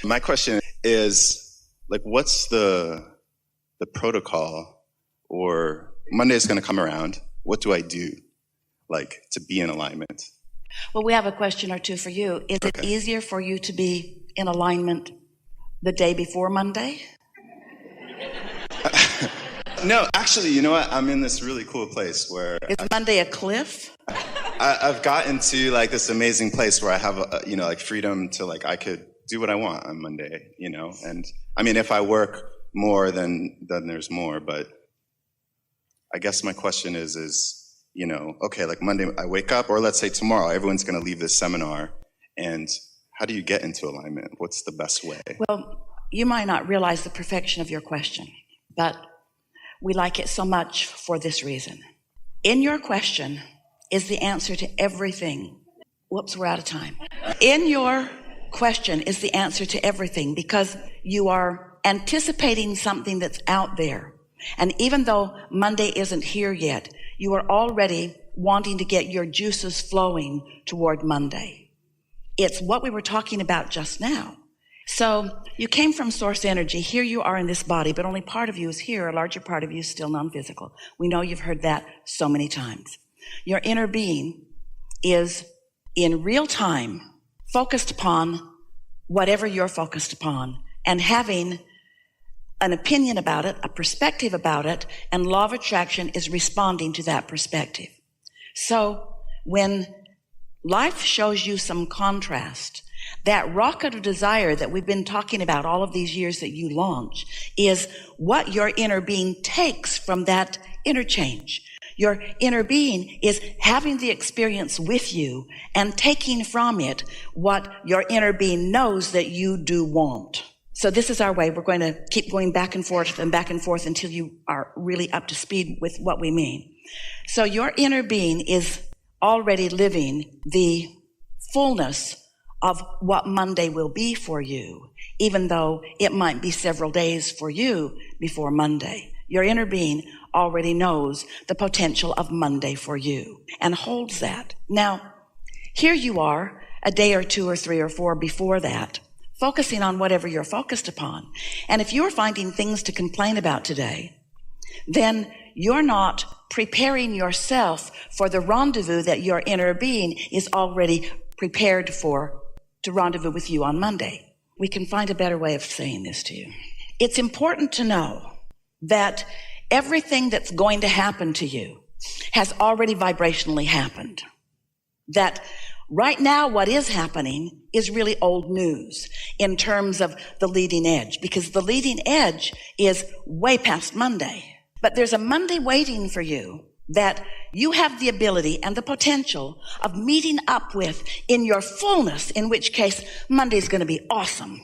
My question is, like, what's the protocol, or Monday's going to come around, what do I do, like, to be in alignment? Well, we have a question or two for you. Is it easier for you to be in alignment the day before Monday? No, actually, you know what? I'm in this really cool place where... Is Monday a cliff? I've gotten to, like, this amazing place where I have, like, freedom to, like, I could do what I want on Monday, And, I mean, if I work more, then there's more. But I guess my question is, okay, like Monday I wake up, or let's say tomorrow, everyone's going to leave this seminar. And how do you get into alignment? What's the best way? Well, you might not realize the perfection of your question, but we like it so much for this reason. In your question is the answer to everything. Whoops, we're out of time. In your question is the answer to everything, because you are anticipating something that's out there. And even though Monday isn't here yet, you are already wanting to get your juices flowing toward Monday. It's what we were talking about just now. So you came from source energy. Here you are in this body, but only part of you is here. A larger part of you is still non-physical. We know you've heard that so many times. Your inner being is in real time focused upon whatever you're focused upon, and having an opinion about it, a perspective about it, and law of attraction is responding to that perspective. So when life shows you some contrast, that rocket of desire that we've been talking about all of these years that you launch is what your inner being takes from that interchange. Your inner being is having the experience with you and taking from it what your inner being knows that you do want. So this is our way. We're going to keep going back and forth until you are really up to speed with what we mean. So your inner being is already living the fullness of what Monday will be for you, even though it might be several days for you before Monday. Your inner being already knows the potential of Monday for you and holds that. Now, here you are a day or two or three or four before that, focusing on whatever you're focused upon. And if you're finding things to complain about today, then you're not preparing yourself for the rendezvous that your inner being is already prepared for, to rendezvous with you on Monday. We can find a better way of saying this to you. It's important to know that everything that's going to happen to you has already vibrationally happened. That right now what is happening is really old news in terms of the leading edge, because the leading edge is way past Monday. But there's a Monday waiting for you that you have the ability and the potential of meeting up with in your fullness, in which case Monday's going to be awesome.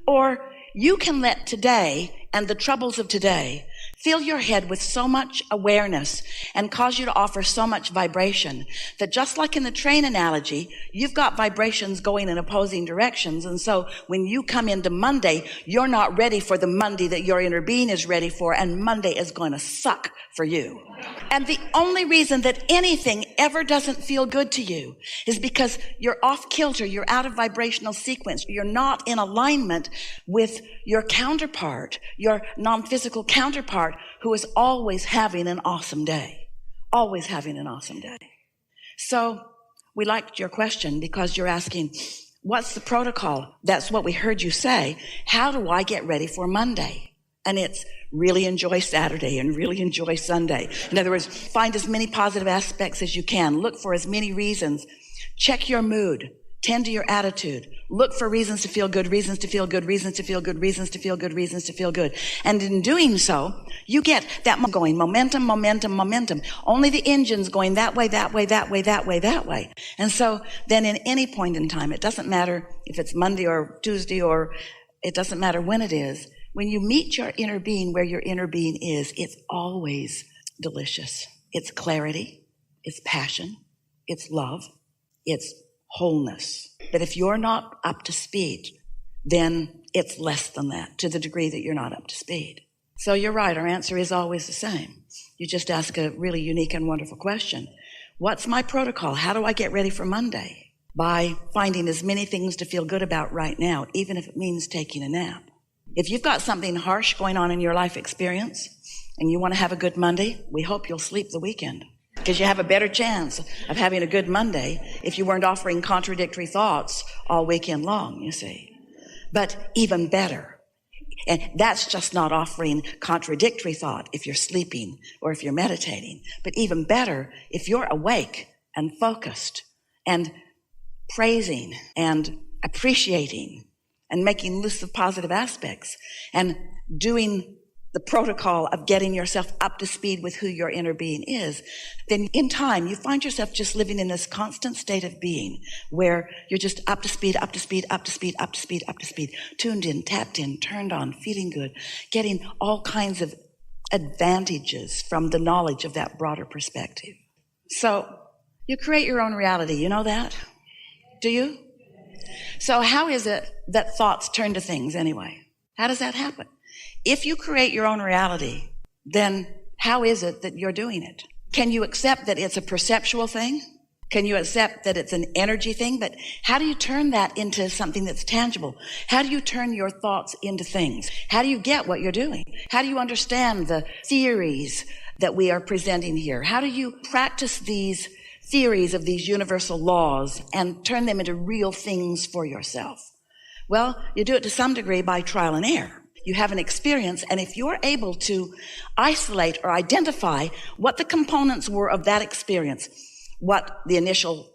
Or you can let today and the troubles of today fill your head with so much awareness and cause you to offer so much vibration that, just like in the train analogy, you've got vibrations going in opposing directions. And so when you come into Monday, you're not ready for the Monday that your inner being is ready for, and Monday is going to suck for you. And the only reason that anything ever doesn't feel good to you is because you're off kilter, you're out of vibrational sequence, you're not in alignment with your counterpart, your non-physical counterpart, who is always having an awesome day. Always having an awesome day. So we liked your question because you're asking, what's the protocol? That's what we heard you say. How do I get ready for Monday? And it's really enjoy Saturday and really enjoy Sunday. In other words, find as many positive aspects as you can. Look for as many reasons. Check your mood. Tend to your attitude. Look for reasons to feel good, reasons to feel good, reasons to feel good, reasons to feel good, reasons to feel good. And in doing so, you get that going, momentum. Only the engine's going that way. And so then in any point in time, it doesn't matter if it's Monday or Tuesday, or it doesn't matter when it is. When you meet your inner being where your inner being is, it's always delicious. It's clarity. It's passion. It's love. It's wholeness. But if you're not up to speed, then it's less than that, to the degree that you're not up to speed. So you're right, our answer is always the same. You just ask a really unique and wonderful question. What's my protocol? How do I get ready for Monday? by finding as many things to feel good about right now, even if it means taking a nap. If you've got something harsh going on in your life experience and you want to have a good Monday, we hope you'll sleep the weekend, because you have a better chance of having a good Monday if you weren't offering contradictory thoughts all weekend long, you see. But even better, and that's just not offering contradictory thought if you're sleeping or if you're meditating, but even better if you're awake and focused and praising and appreciating and making lists of positive aspects and doing the protocol of getting yourself up to speed with who your inner being is, then in time you find yourself just living in this constant state of being where you're just up to speed, up to speed, up to speed, up to speed, up to speed, tuned in, tapped in, turned on, feeling good, getting all kinds of advantages from the knowledge of that broader perspective. So you create your own reality, you know that? Do you? So how is it that thoughts turn to things anyway? How does that happen? If you create your own reality, then how is it that you're doing it? Can you accept that it's a perceptual thing? Can you accept that it's an energy thing? But how do you turn that into something that's tangible? How do you turn your thoughts into things? How do you get what you're doing? How do you understand the theories that we are presenting here? How do you practice these theories of these universal laws and turn them into real things for yourself? Well, you do it to some degree by trial and error. You have an experience, and if you're able to isolate or identify what the components were of that experience, what the initial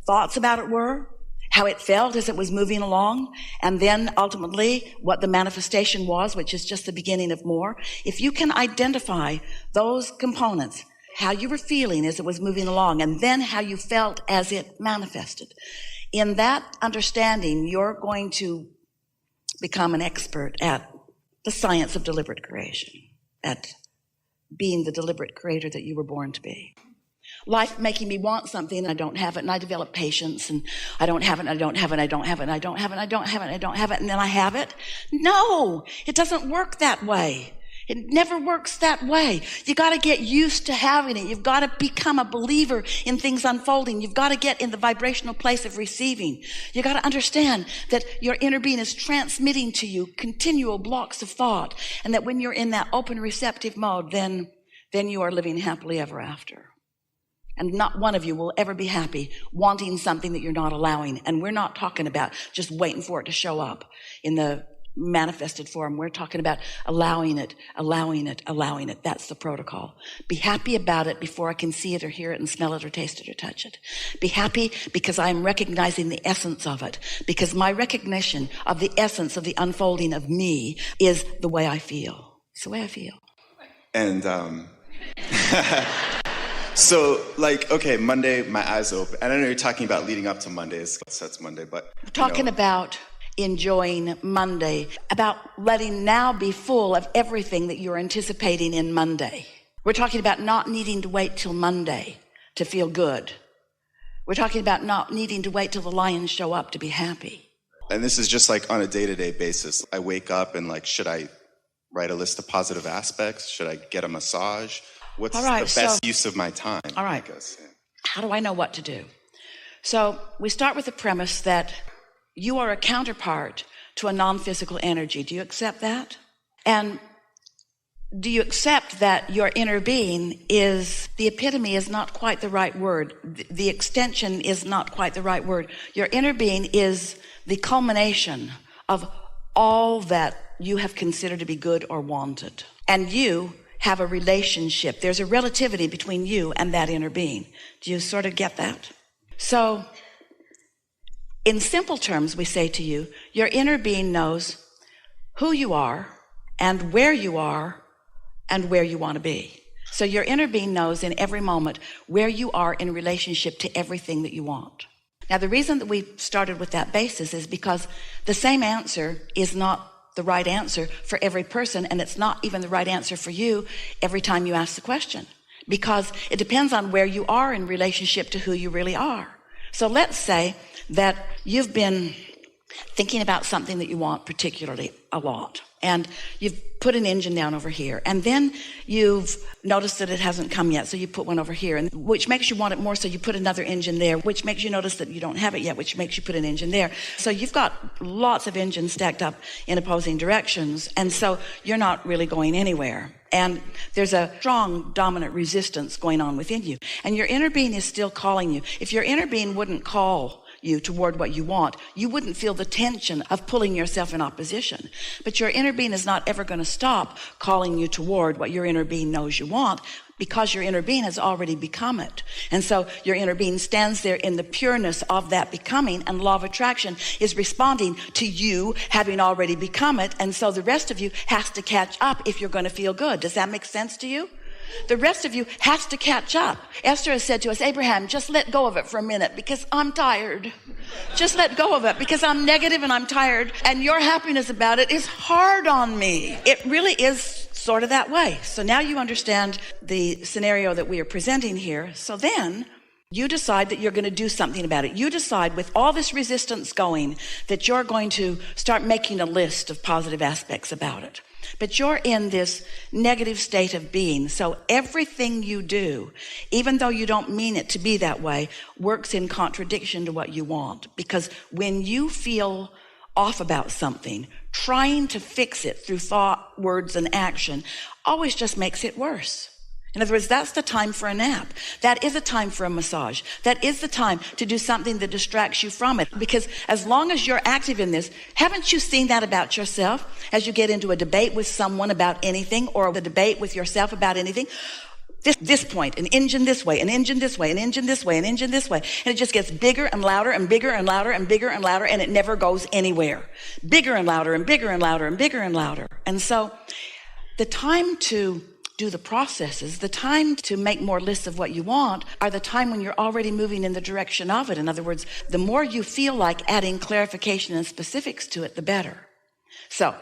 thoughts about it were, how it felt as it was moving along, and then ultimately what the manifestation was, which is just the beginning of more, if you can identify those components, how you were feeling as it was moving along, and then how you felt as it manifested, in that understanding, you're going to become an expert at the science of deliberate creation, at being the deliberate creator that you were born to be. Life making me want something and I don't have it, and I develop patience, and I don't have it, and I don't have it, and I don't have it, and I don't have it, and I don't have it, and I don't have it, and then I have it. No, it doesn't work that way. It never works that way. You got to get used to having it. You've got to become a believer in things unfolding. You've got to get in the vibrational place of receiving. You got to understand that your inner being is transmitting to you continual blocks of thought, and that when you're in that open receptive mode, then you are living happily ever after. And not one of you will ever be happy wanting something that you're not allowing. And we're not talking about just waiting for it to show up in the manifested form. We're talking about allowing it, allowing it, allowing it. That's the protocol. Be happy about it before I can see it or hear it and smell it or taste it or touch it. Be happy because I'm recognizing the essence of it, because my recognition of the essence of the unfolding of me is the way I feel. It's the way I feel. And so, like, okay, Monday, my eyes open. And I know you're talking about leading up to Mondays. So that's Monday, but... We're talking about enjoying Monday, about letting now be full of everything that you're anticipating in Monday. We're talking about not needing to wait till Monday to feel good. We're talking about not needing to wait till the lions show up to be happy. And this is just like on a day-to-day basis. I wake up and like, should I write a list of positive aspects? Should I get a massage? What's the best use of my time? All right. I guess, yeah. How do I know what to do? So we start with the premise that you are a counterpart to a non-physical energy. Do you accept that? And do you accept that your inner being is, the epitome is not quite the right word. The extension is not quite the right word. Your inner being is the culmination of all that you have considered to be good or wanted. And you have a relationship. There's a relativity between you and that inner being. Do you sort of get that? So, in simple terms, we say to you, your inner being knows who you are and where you are and where you want to be. So your inner being knows in every moment where you are in relationship to everything that you want. Now, the reason that we started with that basis is because the same answer is not the right answer for every person, and it's not even the right answer for you every time you ask the question, because it depends on where you are in relationship to who you really are. So let's say that you've been thinking about something that you want particularly a lot. And you've put an engine down over here. And then you've noticed that it hasn't come yet, so you put one over here, and which makes you want it more, so you put another engine there, which makes you notice that you don't have it yet, which makes you put an engine there. So you've got lots of engines stacked up in opposing directions, and so you're not really going anywhere. And there's a strong dominant resistance going on within you. And your inner being is still calling you. If your inner being wouldn't call you toward what you want, you wouldn't feel the tension of pulling yourself in opposition. But your inner being is not ever going to stop calling you toward what your inner being knows you want, because your inner being has already become it. And so your inner being stands there in the pureness of that becoming, and law of attraction is responding to you having already become it. And so the rest of you has to catch up if you're going to feel good. Does that make sense to you? The rest of you has to catch up. Esther has said to us, Abraham, just let go of it for a minute because I'm tired. Just let go of it because I'm negative and I'm tired, and your happiness about it is hard on me. It really is sort of that way. So now you understand the scenario that we are presenting here. So then you decide that you're going to do something about it. You decide, with all this resistance going, that you're going to start making a list of positive aspects about it. But you're in this negative state of being. So everything you do, even though you don't mean it to be that way, works in contradiction to what you want. Because when you feel off about something, trying to fix it through thought, words, and action always just makes it worse. In other words, that's the time for a nap. That is a time for a massage. That is the time to do something that distracts you from it. Because as long as you're active in this, haven't you seen that about yourself? As you get into a debate with someone about anything, or a debate with yourself about anything, this point, an engine this way, an engine this way, an engine this way, an engine this way. And it just gets bigger and louder and bigger and louder and bigger and louder, and it never goes anywhere. Bigger and louder and bigger and louder and bigger and louder. And so the time to do the processes, the time to make more lists of what you want, are the time when you're already moving in the direction of it. In other words, the more you feel like adding clarification and specifics to it, the better. So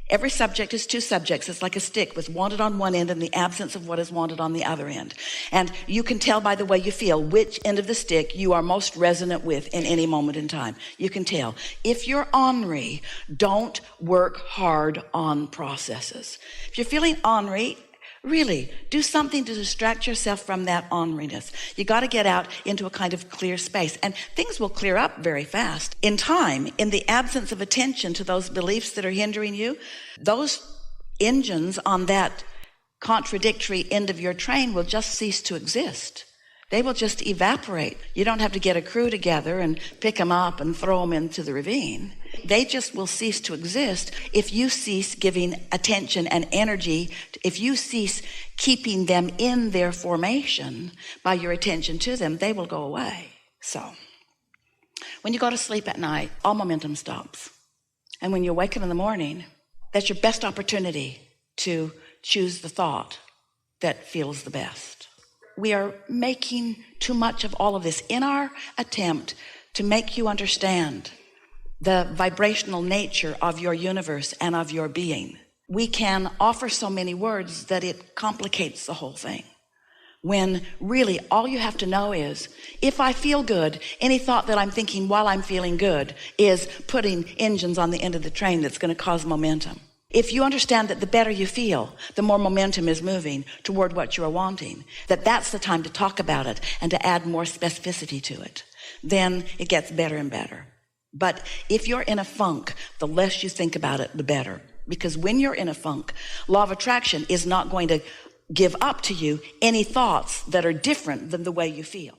every subject is two subjects. It's like a stick with wanted on one end and the absence of what is wanted on the other end. And you can tell by the way you feel which end of the stick you are most resonant with in any moment in time. You can tell. If you're ornery, don't work hard on processes. If you're feeling ornery, really, do something to distract yourself from that orneriness. You got to get out into a kind of clear space, and things will clear up very fast. In time, in the absence of attention to those beliefs that are hindering you, those engines on that contradictory end of your train will just cease to exist. They will just evaporate. You don't have to get a crew together and pick them up and throw them into the ravine. They just will cease to exist if you cease giving attention and energy, if you cease keeping them in their formation by your attention to them, they will go away. So when you go to sleep at night, all momentum stops. And when you wake up in the morning, that's your best opportunity to choose the thought that feels the best. We are making too much of all of this in our attempt to make you understand the vibrational nature of your universe and of your being. We can offer so many words that it complicates the whole thing. When really all you have to know is, if I feel good, any thought that I'm thinking while I'm feeling good is putting engines on the end of the train that's going to cause momentum. If you understand that the better you feel, the more momentum is moving toward what you're wanting, that's the time to talk about it and to add more specificity to it, then it gets better and better. But if you're in a funk, the less you think about it, the better. Because when you're in a funk, law of attraction is not going to give up to you any thoughts that are different than the way you feel.